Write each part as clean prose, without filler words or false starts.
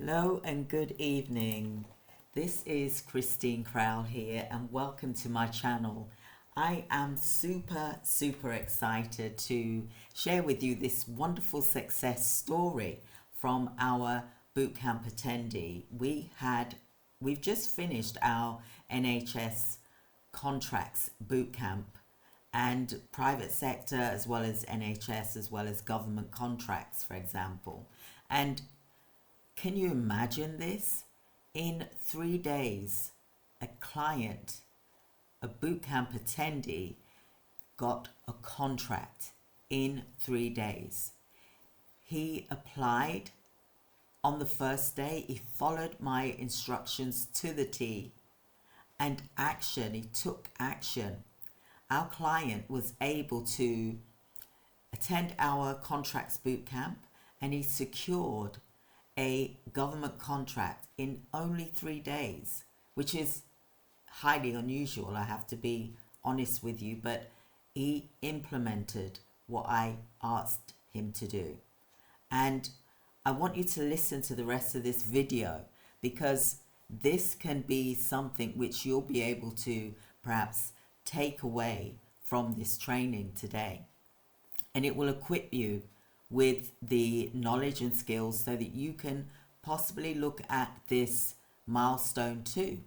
Hello and good evening. This is Christine Crowell here and welcome to my channel. I am super excited to share with you this wonderful success story from our bootcamp attendee. We've just finished our NHS Contracts Bootcamp and private sector as well as NHS as well as government contracts, for example. And can you imagine this? In 3 days, a client, a bootcamp attendee, got a contract in 3 days. He applied on the first day. He followed my instructions to the T and he took action. Our client was able to attend our Contracts Bootcamp and he secured a government contract in only 3 days, which is highly unusual, I have to be honest with you, but he implemented what I asked him to do. And I want you to listen to the rest of this video because this can be something which you'll be able to perhaps take away from this training today. And it will equip you with the knowledge and skills so that you can possibly look at this milestone too.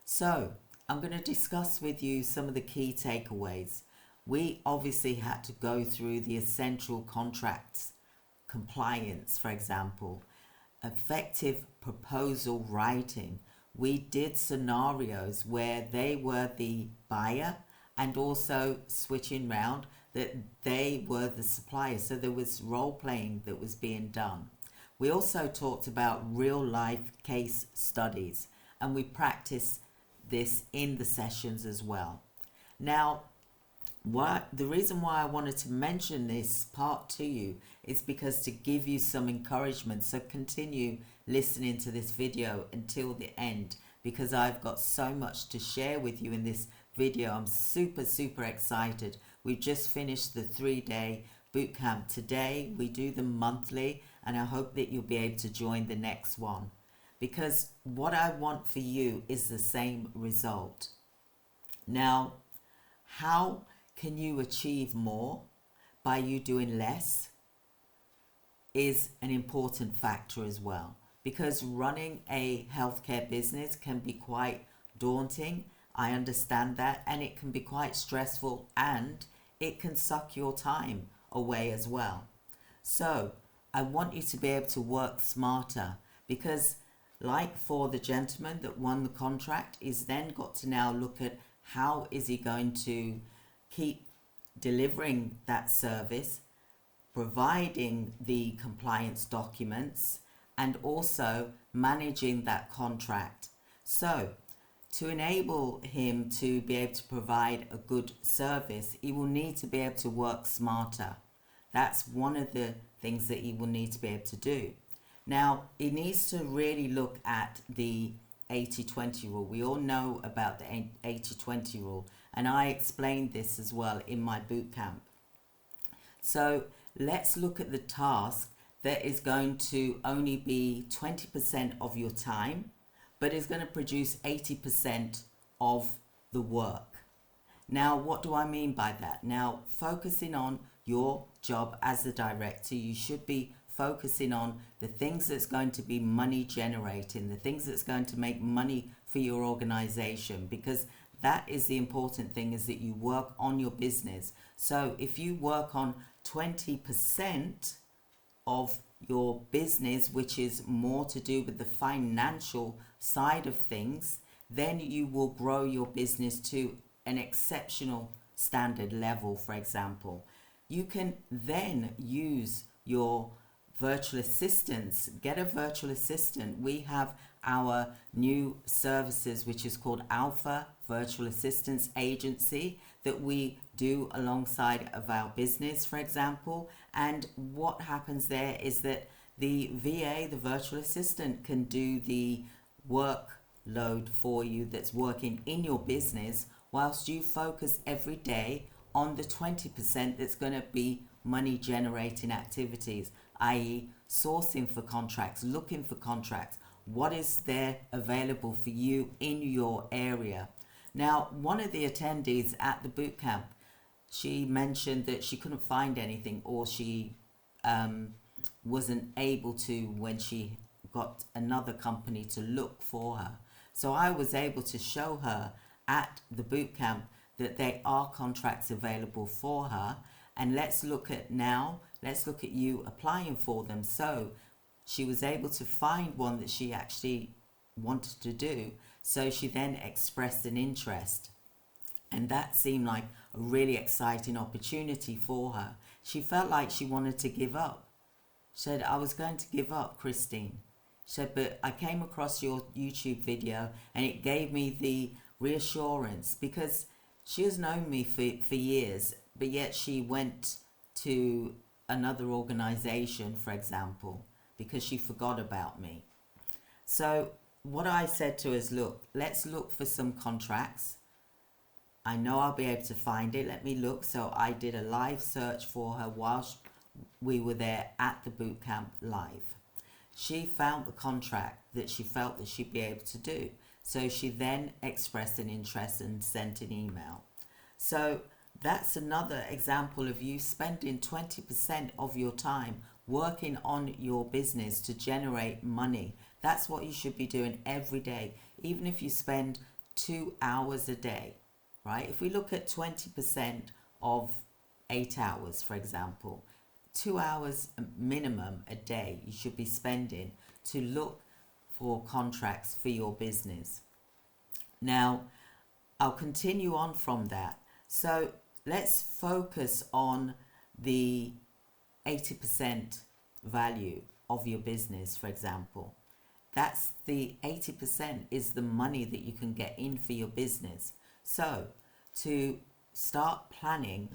So I'm going to discuss with you some of the key takeaways. We obviously had to go through the essential contracts compliance, for example, effective proposal writing. We did scenarios where they were the buyer and also switching round that they were the supplier. So there was role playing that was being done. We also talked about real life case studies and we practiced this in the sessions as well. Now, the reason why I wanted to mention this part to you is because to give you some encouragement. So continue listening to this video until the end because I've got so much to share with you in this video. I'm super excited. We've just finished the 3-day bootcamp. Today we do them monthly and I hope that you'll be able to join the next one because what I want for you is the same result. Now, how can you achieve more by you doing less is an important factor as well, because running a healthcare business can be quite daunting. I understand that, and it can be quite stressful and it can suck your time away as well. So I want you to be able to work smarter because like for the gentleman that won the contract, he's then got to now look at how is he going to keep delivering that service, providing the compliance documents and also managing that contract. So to enable him to be able to provide a good service, he will need to be able to work smarter. That's one of the things that he will need to be able to do. Now, he needs to really look at the 80-20 rule. We all know about the 80-20 rule, and I explained this as well in my bootcamp. So let's look at the task that is going to only be 20% of your time, but is going to produce 80% of the work. Now, what do I mean by that? Now, focusing on your job as the director, you should be focusing on the things that's going to be money generating, the things that's going to make money for your organization, because that is the important thing, is that you work on your business. So if you work on 20% of your business, which is more to do with the financial side of things, then you will grow your business to an exceptional standard level, for example. You can then use your virtual assistants. Get a virtual assistant. We have our new services, which is called Alpha Virtual Assistants Agency, that we do alongside of our business, for example. And what happens there is that the VA, the virtual assistant, can do the workload for you that's working in your business, whilst you focus every day on the 20% that's going to be money generating activities, i.e. sourcing for contracts, looking for contracts. What is there available for you in your area? Now, one of the attendees at the bootcamp, she mentioned that she couldn't find anything, or she wasn't able to when she got another company to look for her. So I was able to show her at the bootcamp that there are contracts available for her. And let's look at you applying for them. So she was able to find one that she actually wanted to do. So she then expressed an interest. And that seemed like a really exciting opportunity for her. She felt like she wanted to give up. She said, I was going to give up, Christine. She said, but I came across your YouTube video and it gave me the reassurance, because she has known me for years, but yet she went to another organization, for example, because she forgot about me. So what I said to her is, look, let's look for some contracts. I know I'll be able to find it. Let me look. So I did a live search for her whilst we were there at the bootcamp live. She found the contract that she felt that she'd be able to do. So she then expressed an interest and sent an email. So that's another example of you spending 20% of your time working on your business to generate money. That's what you should be doing every day, even if you spend 2 hours a day, right? If we look at 20% of 8 hours, for example, 2 hours minimum a day you should be spending to look for contracts for your business. Now, I'll continue on from that. So let's focus on the 80% value of your business, for example. That's the 80% is the money that you can get in for your business. So to start planning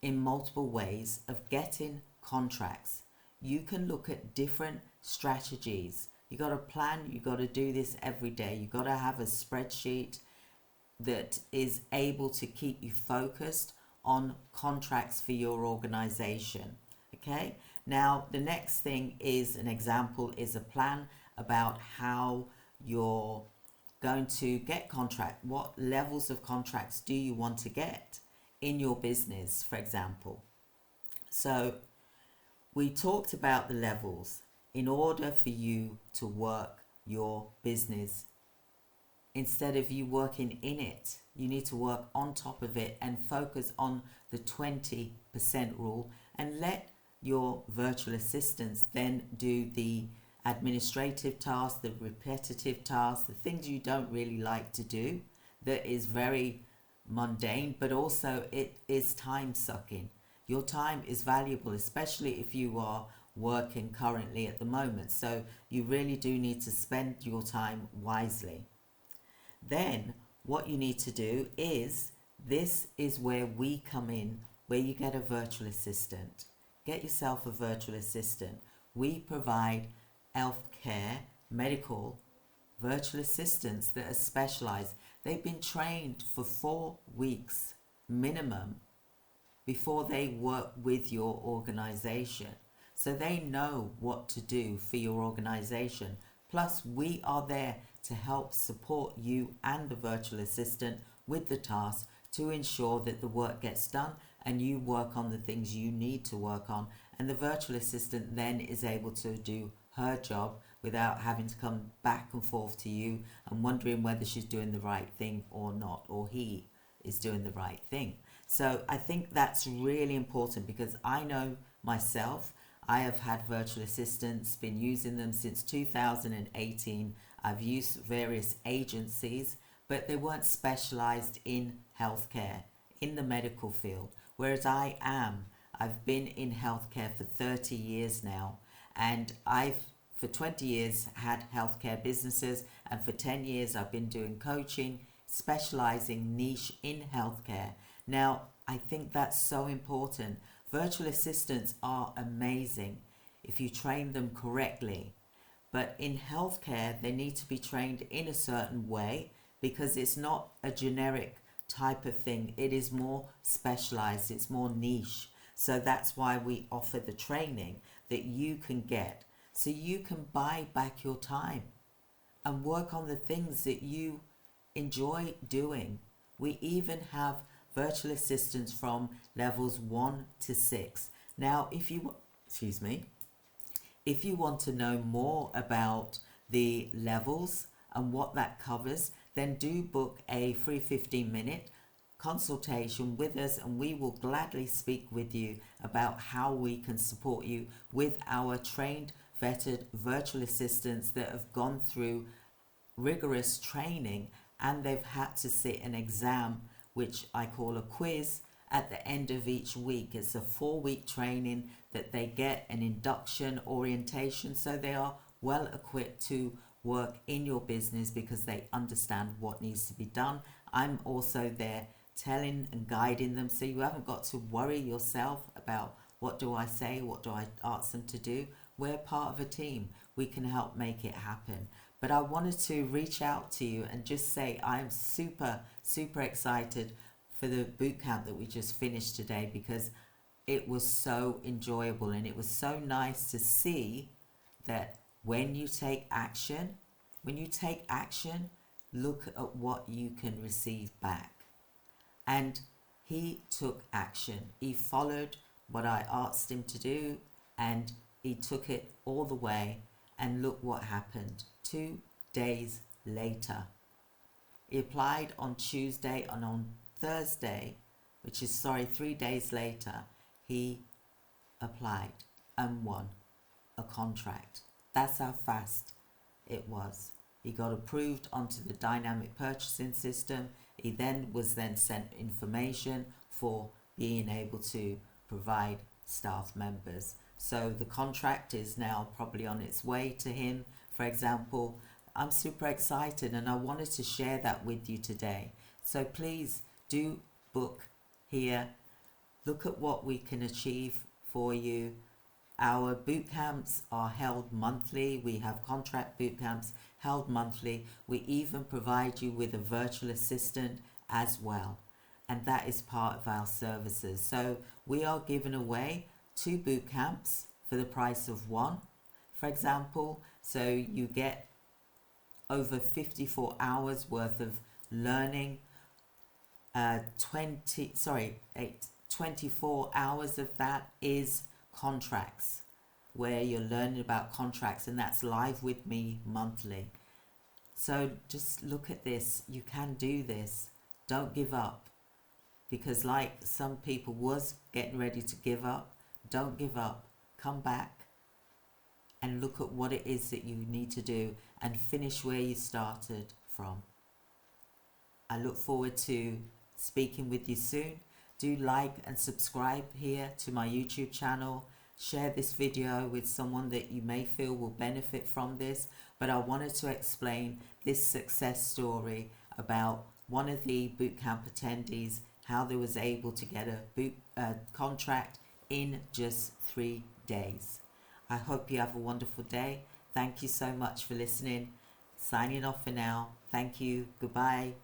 in multiple ways of getting contracts, you can look at different strategies. You got to plan, you got to do this every day. You got to have a spreadsheet that is able to keep you focused on contracts for your organization. Okay, now the next thing is an example, is a plan about how you're going to get contract. What levels of contracts do you want to get in your business, for example? So we talked about the levels. In order for you to work your business, instead of you working in it, you need to work on top of it and focus on the 20% rule, and let your virtual assistants then do the administrative tasks, the repetitive tasks, the things you don't really like to do, that is very mundane, but also it is time sucking. Your time is valuable, especially if you are working currently at the moment. So you really do need to spend your time wisely. Then what you need to do is, this is where we come in, where you get a virtual assistant. Get yourself a virtual assistant. We provide healthcare, medical virtual assistants that are specialized. They've been trained for 4 weeks minimum before they work with your organization. So they know what to do for your organization. Plus, we are there to help support you and the virtual assistant with the task to ensure that the work gets done and you work on the things you need to work on. And the virtual assistant then is able to do her job without having to come back and forth to you and wondering whether she's doing the right thing or not, or he is doing the right thing. So I think that's really important, because I know myself, I have had virtual assistants, been using them since 2018. I've used various agencies, but they weren't specialized in healthcare, in the medical field, whereas I am. I've been in healthcare for 30 years now, and I've for 20 years had healthcare businesses, and for 10 years I've been doing coaching, specializing niche in healthcare. Now, I think that's so important. Virtual assistants are amazing if you train them correctly. But in healthcare, they need to be trained in a certain way, because it's not a generic type of thing. It is more specialized, it's more niche. So that's why we offer the training. that you can get so you can buy back your time and work on the things that you enjoy doing. We even have virtual assistants from levels 1 to 6. Now, if you want to know more about the levels and what that covers, then do book a free 15-minute consultation with us, and we will gladly speak with you about how we can support you with our trained, vetted virtual assistants that have gone through rigorous training, and they've had to sit an exam, which I call a quiz, at the end of each week. It's a 4-week training that they get, an induction orientation, so they are well equipped to work in your business because they understand what needs to be done. I'm also there telling and guiding them, so you haven't got to worry yourself about what do I say, what do I ask them to do. We're part of a team. We can help make it happen. But I wanted to reach out to you and just say I'm super, super excited for the boot camp that we just finished today, because it was so enjoyable and it was so nice to see that when you take action, look at what you can receive back. And he took action. He followed what I asked him to do, and he took it all the way, and look what happened. 2 days later, he applied on Tuesday, and on Thursday, 3 days later, he applied and won a contract. That's how fast it was. He got approved onto the dynamic purchasing system. He was sent information for being able to provide staff members. So the contract is now probably on its way to him, for example. I'm super excited, and I wanted to share that with you today. So please do book here. Look at what we can achieve for you. Our boot camps are held monthly. We have contract boot camps held monthly. We even provide you with a virtual assistant as well, and that is part of our services. So we are giving away 2 boot camps for the price of 1, for example. So you get over 54 hours worth of learning. 24 hours of that is contracts, where you're learning about contracts, and that's live with me monthly. So just look at this. You can do this. Don't give up, because like some people was getting ready to give up, don't give up. Come back and look at what it is that you need to do and finish where you started from. I look forward to speaking with you soon. Do like and subscribe here to my YouTube channel. Share this video with someone that you may feel will benefit from this. But I wanted to explain this success story about one of the bootcamp attendees, how they was able to get a contract in just 3 days. I hope you have a wonderful day. Thank you so much for listening. Signing off for now. Thank you. Goodbye.